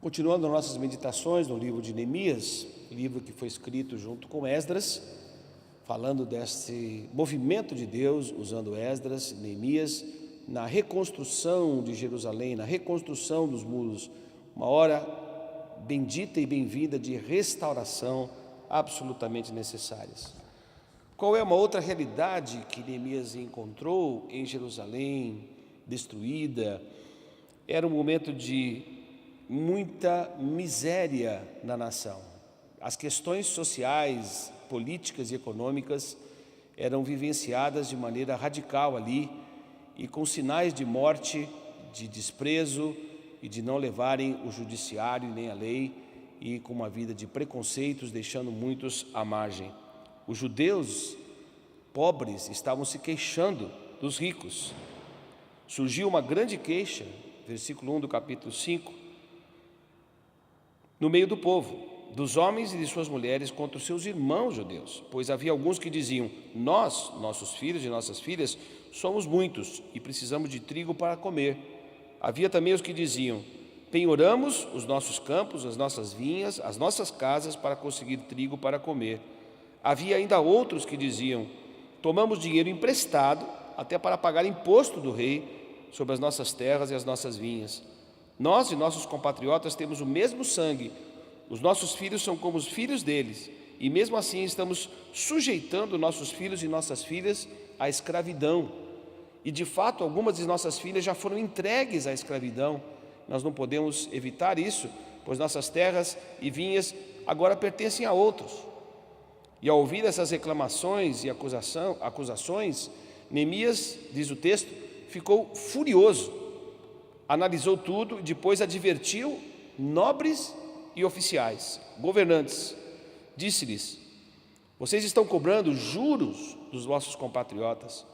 Continuando nossas meditações no livro de Neemias, livro que foi escrito junto com Esdras, falando desse movimento de Deus, usando Esdras, Neemias, na reconstrução de Jerusalém, na reconstrução dos muros, uma hora bendita e bem-vinda de restauração absolutamente necessárias. Qual é uma outra realidade que Neemias encontrou em Jerusalém, destruída? Era um momento de muita miséria na nação. As questões sociais, políticas e econômicas eram vivenciadas de maneira radical ali e com sinais de morte, de desprezo e de não levarem o judiciário nem a lei e com uma vida de preconceitos, deixando muitos à margem. Os judeus pobres estavam se queixando dos ricos. Surgiu uma grande queixa, versículo 1 do capítulo 5, no meio do povo, dos homens e de suas mulheres contra os seus irmãos judeus, pois havia alguns que diziam: nós, nossos filhos e nossas filhas, somos muitos e precisamos de trigo para comer. Havia também os que diziam: penhoramos os nossos campos, as nossas vinhas, as nossas casas para conseguir trigo para comer. Havia ainda outros que diziam: tomamos dinheiro emprestado até para pagar imposto do rei sobre as nossas terras e as nossas vinhas. Nós e nossos compatriotas temos o mesmo sangue, os nossos filhos são como os filhos deles, e mesmo assim estamos sujeitando nossos filhos e nossas filhas à escravidão. E de fato, algumas de nossas filhas já foram entregues à escravidão. Nós não podemos evitar isso, pois nossas terras e vinhas agora pertencem a outros. E ao ouvir essas reclamações e acusações, Neemias, diz o texto, ficou furioso. Analisou tudo e depois advertiu nobres e oficiais, governantes. Disse-lhes: vocês estão cobrando juros dos vossos compatriotas.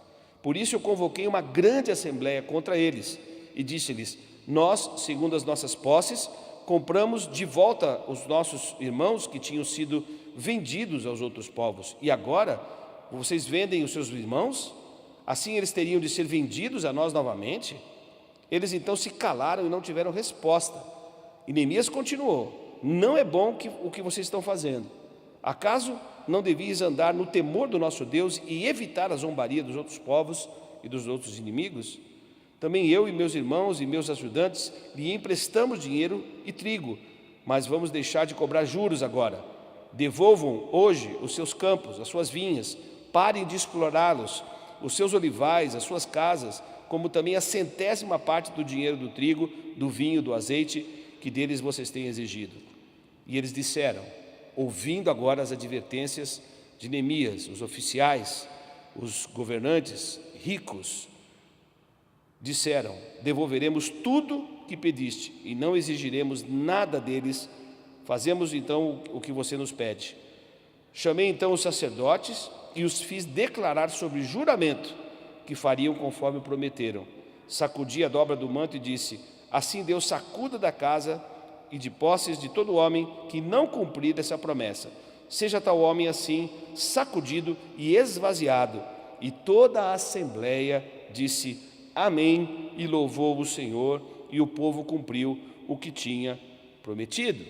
Por isso eu convoquei uma grande assembleia contra eles e disse-lhes: nós, segundo as nossas posses, compramos de volta os nossos irmãos que tinham sido vendidos aos outros povos. E agora vocês vendem os seus irmãos? Assim eles teriam de ser vendidos a nós novamente? Eles então se calaram e não tiveram resposta. E Neemias continuou: não é bom o que vocês estão fazendo. Acaso não devias andar no temor do nosso Deus e evitar a zombaria dos outros povos e dos outros inimigos? Também eu e meus irmãos e meus ajudantes lhe emprestamos dinheiro e trigo, mas vamos deixar de cobrar juros agora. Devolvam hoje os seus campos, as suas vinhas, parem de explorá-los, os seus olivais, as suas casas, como também a 100ª parte do dinheiro do trigo, do vinho, do azeite, que deles vocês têm exigido. E eles disseram, ouvindo agora as advertências de Neemias, os oficiais, os governantes, ricos, disseram: devolveremos tudo que pediste e não exigiremos nada deles, fazemos então o que você nos pede. Chamei então os sacerdotes e os fiz declarar sobre juramento que fariam conforme prometeram. Sacudi a dobra do manto e disse: assim Deus sacuda da casa e de posses de todo homem que não cumprir essa promessa. Seja tal homem assim sacudido e esvaziado. E toda a assembleia disse amém e louvou o Senhor, e o povo cumpriu o que tinha prometido.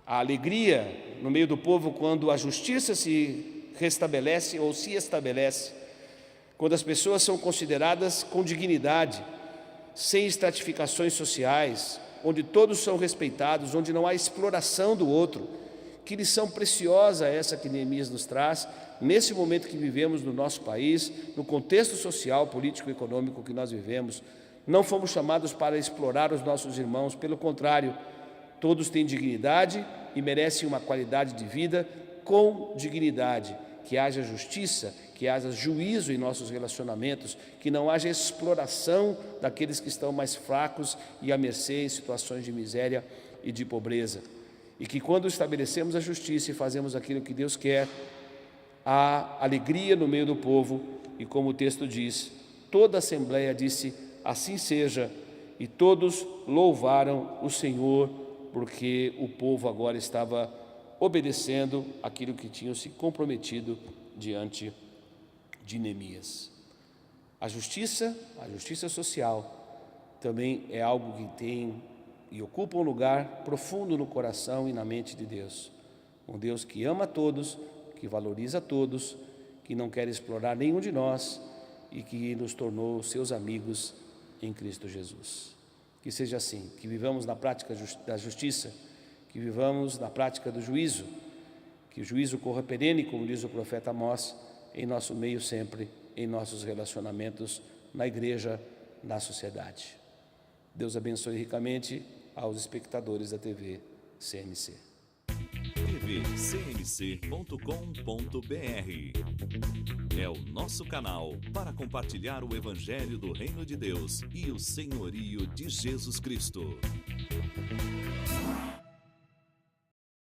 A alegria no meio do povo quando a justiça se restabelece ou se estabelece, quando as pessoas são consideradas com dignidade, sem estratificações sociais, onde todos são respeitados, onde não há exploração do outro. Que lição preciosa é essa que Neemias nos traz, nesse momento que vivemos no nosso país, no contexto social, político e econômico que nós vivemos. Não fomos chamados para explorar os nossos irmãos, pelo contrário, todos têm dignidade e merecem uma qualidade de vida com dignidade. Que haja justiça, que haja juízo em nossos relacionamentos, que não haja exploração daqueles que estão mais fracos e à mercê em situações de miséria e de pobreza. E que quando estabelecemos a justiça e fazemos aquilo que Deus quer, há alegria no meio do povo, e como o texto diz, toda a assembleia disse, assim seja, e todos louvaram o Senhor, porque o povo agora estava obedecendo aquilo que tinham se comprometido diante de Neemias. A justiça social também é algo que tem e ocupa um lugar profundo no coração e na mente de Deus. Um Deus que ama a todos, que valoriza a todos, que não quer explorar nenhum de nós e que nos tornou seus amigos em Cristo Jesus. Que seja assim, que vivamos na prática da justiça, que vivamos na prática do juízo, que o juízo corra perene, como diz o profeta Amós, em nosso meio sempre, em nossos relacionamentos, na igreja, na sociedade. Deus abençoe ricamente aos espectadores da TV CMC. tvcmc.com.br é o nosso canal para compartilhar o Evangelho do Reino de Deus e o senhorio de Jesus Cristo.